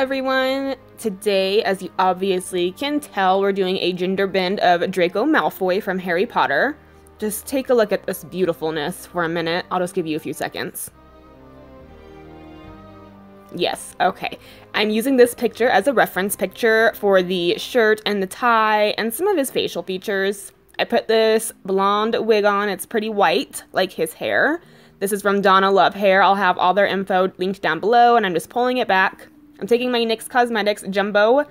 everyone! Today, as you obviously can tell, we're doing a Genderbend of Draco Malfoy from Harry Potter. Just take a look at this beautifulness for a minute. I'll just give you a few seconds. Yes, okay. I'm using this picture as a reference picture for the shirt and the tie and some of his facial features. I put this blonde wig on. It's pretty white, like his hair. This is from Donna Love Hair. I'll have all their info linked down below, and I'm just pulling it back. I'm taking my NYX Cosmetics Jumbo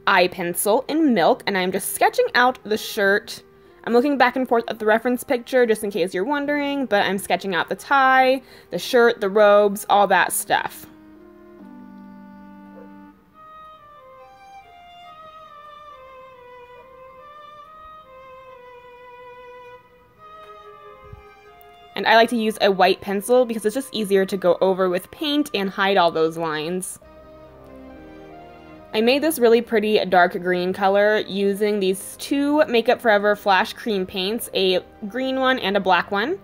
Eye Pencil in Milk, and I'm just sketching out the shirt. I'm looking back and forth at the reference picture, just in case you're wondering, but I'm sketching out the tie, the shirt, the robes, all that stuff. And I like to use a white pencil because it's just easier to go over with paint and hide all those lines. I made this really pretty dark green color using these two Makeup Forever Flash Cream Paints, a green one and a black one.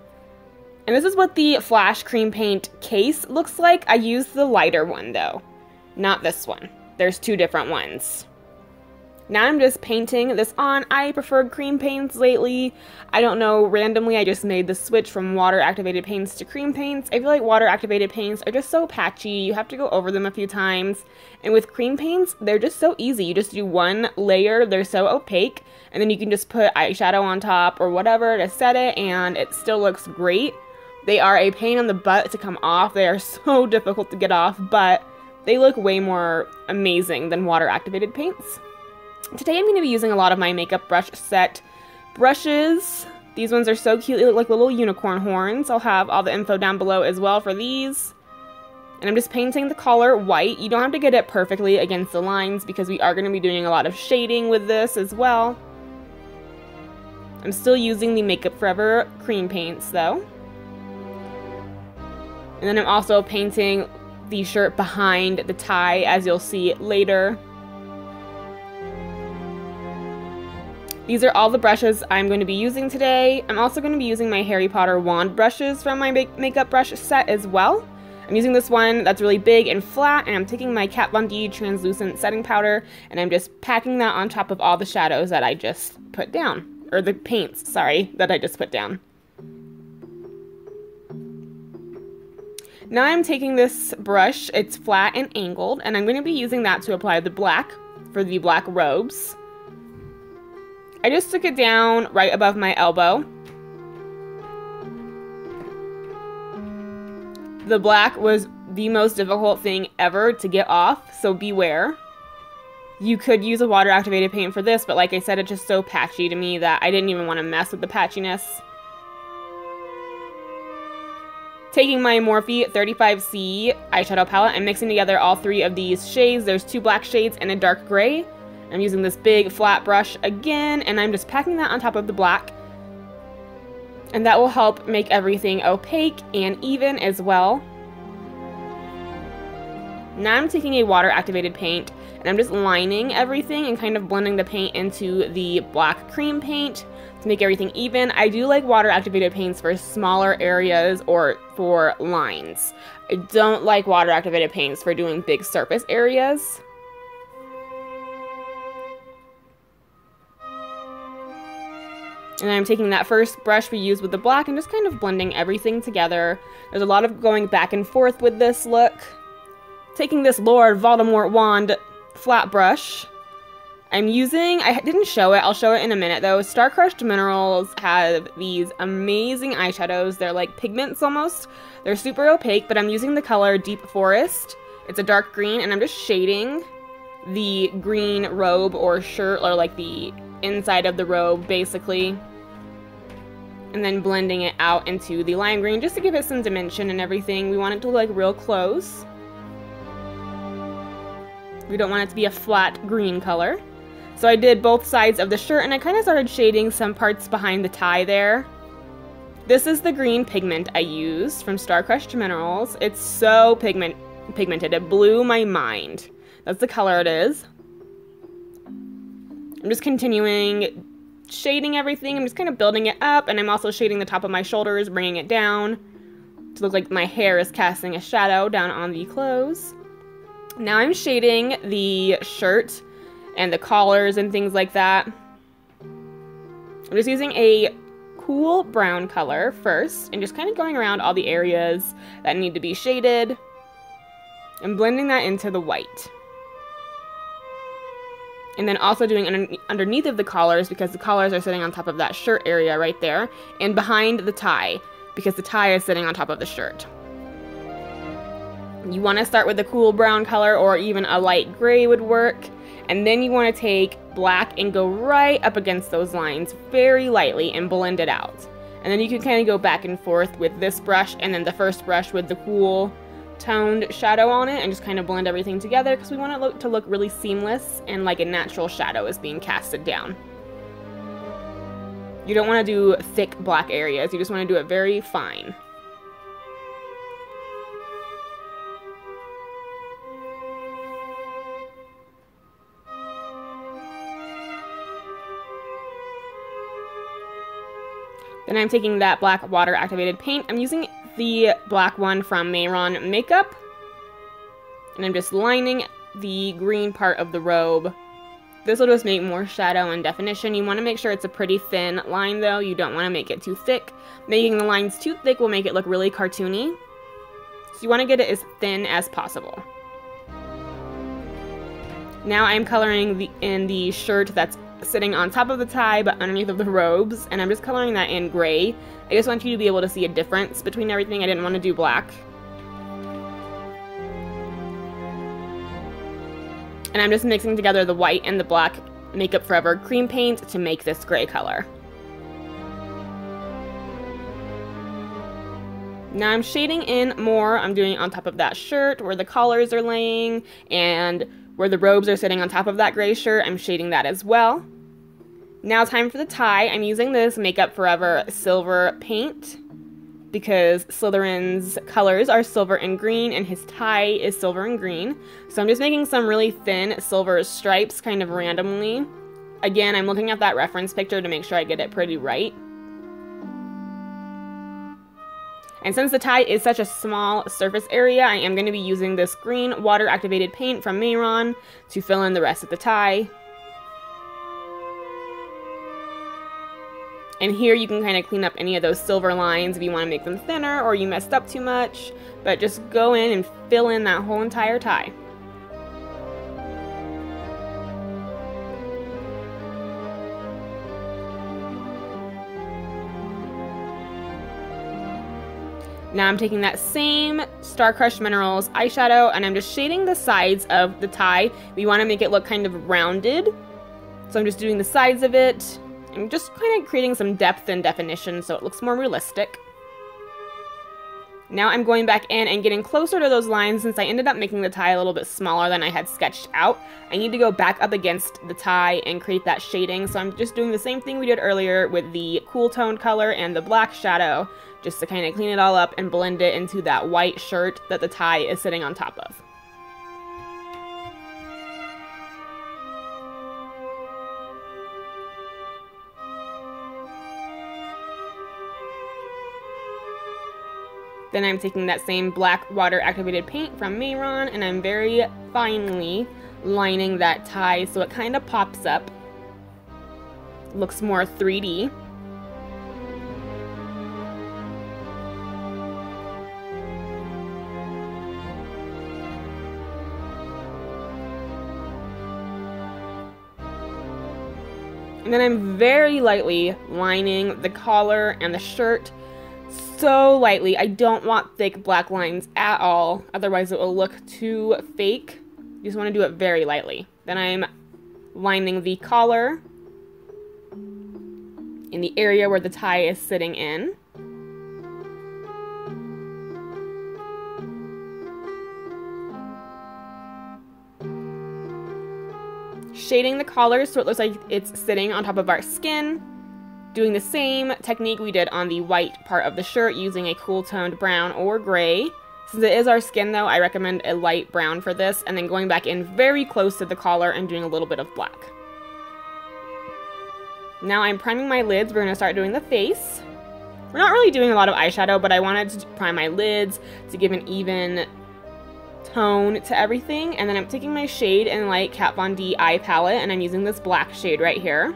And this is what the Flash Cream Paint case looks like. I used the lighter one though, not this one. There's two different ones. Now I'm just painting this on. I preferred cream paints lately. I don't know, randomly I just made the switch from water activated paints to cream paints. I feel like water activated paints are just so patchy. You have to go over them a few times. And with cream paints, they're just so easy. You just do one layer, they're so opaque, and then you can just put eyeshadow on top or whatever to set it, and it still looks great. They are a pain in the butt to come off. They are so difficult to get off, but they look way more amazing than water activated paints. Today I'm going to be using a lot of my makeup brush set brushes. These ones are so cute, they look like little unicorn horns. I'll have all the info down below as well for these. And I'm just painting the color white. You don't have to get it perfectly against the lines because we are going to be doing a lot of shading with this as well. I'm still using the Makeup Forever cream paints though. And then I'm also painting the shirt behind the tie, as you'll see later. These are all the brushes I'm going to be using today. I'm also going to be using my Harry Potter wand brushes from my makeup brush set as well. I'm using this one that's really big and flat, and I'm taking my Kat Von D translucent setting powder, and I'm just packing that on top of all the shadows that I just put down. Or the paints, sorry, that I just put down. Now I'm taking this brush, it's flat and angled, and I'm going to be using that to apply the black for the black robes. I just took it down right above my elbow. The black was the most difficult thing ever to get off, so beware. You could use a water activated paint for this, but like I said, it's just so patchy to me that I didn't even want to mess with the patchiness. Taking my Morphe 35C eyeshadow palette, I'm mixing together all three of these shades. There's two black shades and a dark gray. I'm using this big flat brush again, and I'm just packing that on top of the black. And that will help make everything opaque and even as well. Now I'm taking a water activated paint, and I'm just lining everything and kind of blending the paint into the black cream paint to make everything even. I do like water activated paints for smaller areas or for lines. I don't like water activated paints for doing big surface areas. And I'm taking that first brush we used with the black and just kind of blending everything together. There's a lot of going back and forth with this look. Taking this Lord Voldemort wand flat brush, I'm using, I didn't show it, I'll show it in a minute though. StarCrushed Minerals have these amazing eyeshadows. They're like pigments almost. They're super opaque, but I'm using the color Deep Forest. It's a dark green, and I'm just shading the green robe or shirt, or like the inside of the robe basically. And then blending it out into the lime green just to give it some dimension and everything. We want it to look real close. We don't want it to be a flat green color. So I did both sides of the shirt, and I kind of started shading some parts behind the tie there. This is the green pigment I used from StarCrushed Minerals. It's so pigmented. It blew my mind. That's the color it is. I'm just continuing shading everything. I'm just kind of building it up, and I'm also shading the top of my shoulders, bringing it down to look like my hair is casting a shadow down on the clothes. Now I'm shading the shirt and the collars and things like that. I'm just using a cool brown color first and just kind of going around all the areas that need to be shaded and blending that into the white. And then also doing underneath of the collars, because the collars are sitting on top of that shirt area right there, and behind the tie, because the tie is sitting on top of the shirt. You want to start with a cool brown color, or even a light gray would work, and then you want to take black and go right up against those lines very lightly and blend it out. And then you can kind of go back and forth with this brush and then the first brush with the cool toned shadow on it, and just kind of blend everything together, because we want it to look really seamless and like a natural shadow is being casted down. You don't want to do thick black areas, you just want to do it very fine. Then I'm taking that black water activated paint. I'm using the black one from Mehron Makeup. And I'm just lining the green part of the robe. This will just make more shadow and definition. You want to make sure it's a pretty thin line though. You don't want to make it too thick. Making the lines too thick will make it look really cartoony. So you want to get it as thin as possible. Now I'm coloring in the shirt that's sitting on top of the tie but underneath of the robes, and I'm just coloring that in gray. I just want you to be able to see a difference between everything. I didn't want to do black. And I'm just mixing together the white and the black Makeup Forever cream paint to make this gray color. Now I'm shading in more. I'm doing it on top of that shirt where the collars are laying, and where the robes are sitting on top of that gray shirt, I'm shading that as well. Now time for the tie. I'm using this Makeup Forever silver paint because Slytherin's colors are silver and green and his tie is silver and green. So I'm just making some really thin silver stripes kind of randomly. Again, I'm looking at that reference picture to make sure I get it pretty right. And since the tie is such a small surface area, I am going to be using this green water activated paint from Mehron to fill in the rest of the tie. And here you can kind of clean up any of those silver lines if you want to make them thinner or you messed up too much, but just go in and fill in that whole entire tie. Now I'm taking that same StarCrushed Minerals eyeshadow and I'm just shading the sides of the tie. We want to make it look kind of rounded. So I'm just doing the sides of it and just kind of creating some depth and definition so it looks more realistic. Now I'm going back in and getting closer to those lines. Since I ended up making the tie a little bit smaller than I had sketched out, I need to go back up against the tie and create that shading. So I'm just doing the same thing we did earlier with the cool toned color and the black shadow, just to kind of clean it all up and blend it into that white shirt that the tie is sitting on top of. Then I'm taking that same black water activated paint from Mehron and I'm very finely lining that tie so it kind of pops up. Looks more 3D. And then I'm very lightly lining the collar and the shirt. So lightly. I don't want thick black lines at all, otherwise it will look too fake. You just want to do it very lightly. Then I'm lining the collar in the area where the tie is sitting in. Shading the collar so it looks like it's sitting on top of our skin. Doing the same technique we did on the white part of the shirt using a cool toned brown or gray. Since it is our skin though, I recommend a light brown for this, and then going back in very close to the collar and doing a little bit of black. Now I'm priming my lids. We're going to start doing the face. We're not really doing a lot of eyeshadow, but I wanted to prime my lids to give an even tone to everything. And then I'm taking my shade in Light Kat Von D eye palette, and I'm using this black shade right here.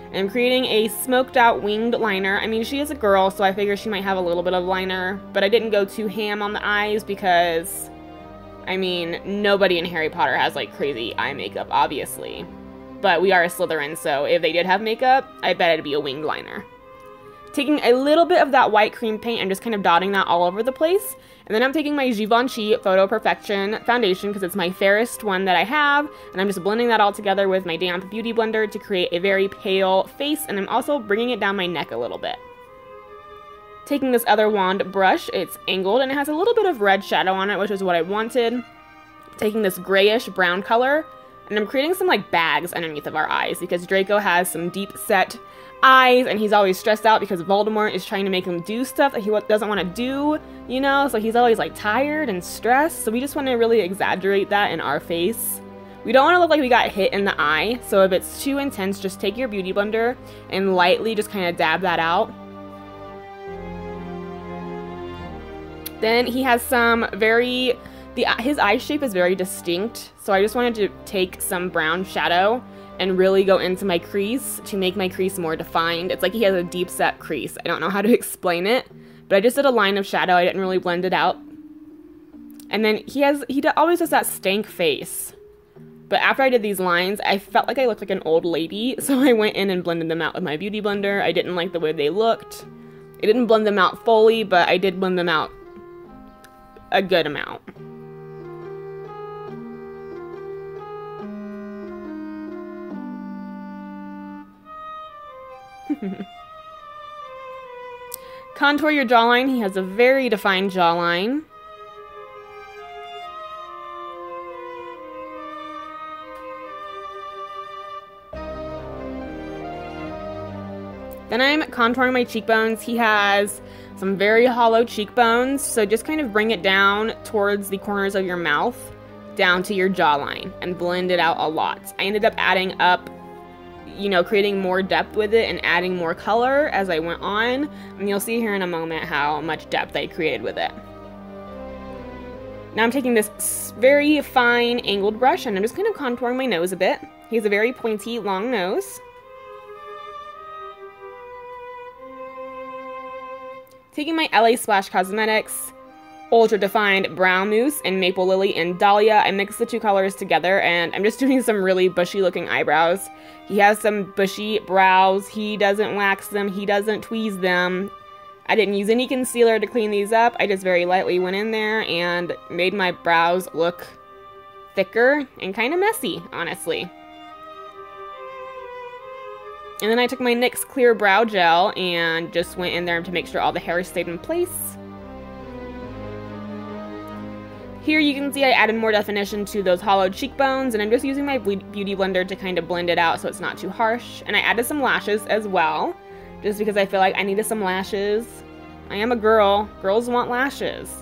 And I'm creating a smoked out winged liner. I mean, she is a girl, so I figure she might have a little bit of liner, but I didn't go too ham on the eyes because, I mean, nobody in Harry Potter has like crazy eye makeup, obviously. But we are a Slytherin, so if they did have makeup, I bet it'd be a winged liner. Taking a little bit of that white cream paint and just kind of dotting that all over the place. And then I'm taking my Givenchy Photo Perfection foundation because it's my fairest one that I have. And I'm just blending that all together with my damp beauty blender to create a very pale face. And I'm also bringing it down my neck a little bit. Taking this other wand brush, it's angled and it has a little bit of red shadow on it, which is what I wanted. Taking this grayish brown color, and I'm creating some like bags underneath of our eyes because Draco has some deep set eyes and he's always stressed out because Voldemort is trying to make him do stuff that he doesn't want to do, you know, so he's always like tired and stressed. So we just want to really exaggerate that in our face. We don't want to look like we got hit in the eye, so if it's too intense, just take your beauty blender and lightly just kind of dab that out. Then he has some his eye shape is very distinct, so I just wanted to take some brown shadow and really go into my crease to make my crease more defined. It's like he has a deep set crease. I don't know how to explain it, but I just did a line of shadow. I didn't really blend it out. And then he always does that stank face. But after I did these lines, I felt like I looked like an old lady, so I went in and blended them out with my beauty blender. I didn't like the way they looked. I didn't blend them out fully, but I did blend them out a good amount. Contour your jawline. He has a very defined jawline. Then I'm contouring my cheekbones. He has some very hollow cheekbones, so just kind of bring it down towards the corners of your mouth, down to your jawline, and blend it out a lot. I ended up adding up, you know, creating more depth with it and adding more color as I went on, and you'll see here in a moment how much depth I created with it. Now I'm taking this very fine angled brush and I'm just kind of contouring my nose a bit. He has a very pointy, long nose. Taking my LASplash Cosmetics Ultra Defined Brown Mousse in Maple Lily and Dahlia, I mixed the two colors together and I'm just doing some really bushy looking eyebrows. He has some bushy brows, he doesn't wax them, he doesn't tweeze them. I didn't use any concealer to clean these up, I just very lightly went in there and made my brows look thicker and kind of messy, honestly. And then I took my NYX Clear Brow Gel and just went in there to make sure all the hair stayed in place. Here you can see I added more definition to those hollowed cheekbones, and I'm just using my beauty blender to kind of blend it out so it's not too harsh. And I added some lashes as well, just because I feel like I needed some lashes. I am a girl. Girls want lashes.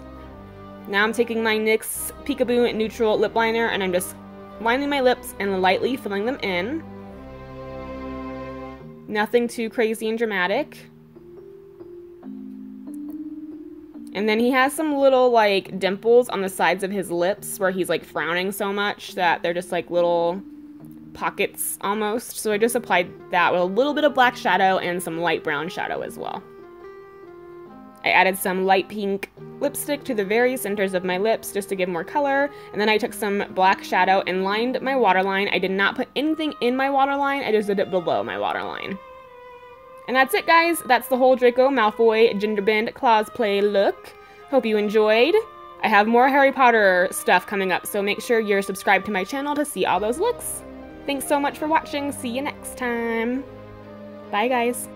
Now I'm taking my NYX Peekaboo Neutral Lip Liner, and I'm just lining my lips and lightly filling them in. Nothing too crazy and dramatic. And then he has some little like dimples on the sides of his lips where he's like frowning so much that they're just like little pockets almost. So I just applied that with a little bit of black shadow and some light brown shadow as well. I added some light pink lipstick to the very centers of my lips just to give more color. And then I took some black shadow and lined my waterline. I did not put anything in my waterline. I just did it below my waterline. And that's it, guys. That's the whole Draco Malfoy Genderbend cosplay look. Hope you enjoyed. I have more Harry Potter stuff coming up, so make sure you're subscribed to my channel to see all those looks. Thanks so much for watching. See you next time. Bye, guys.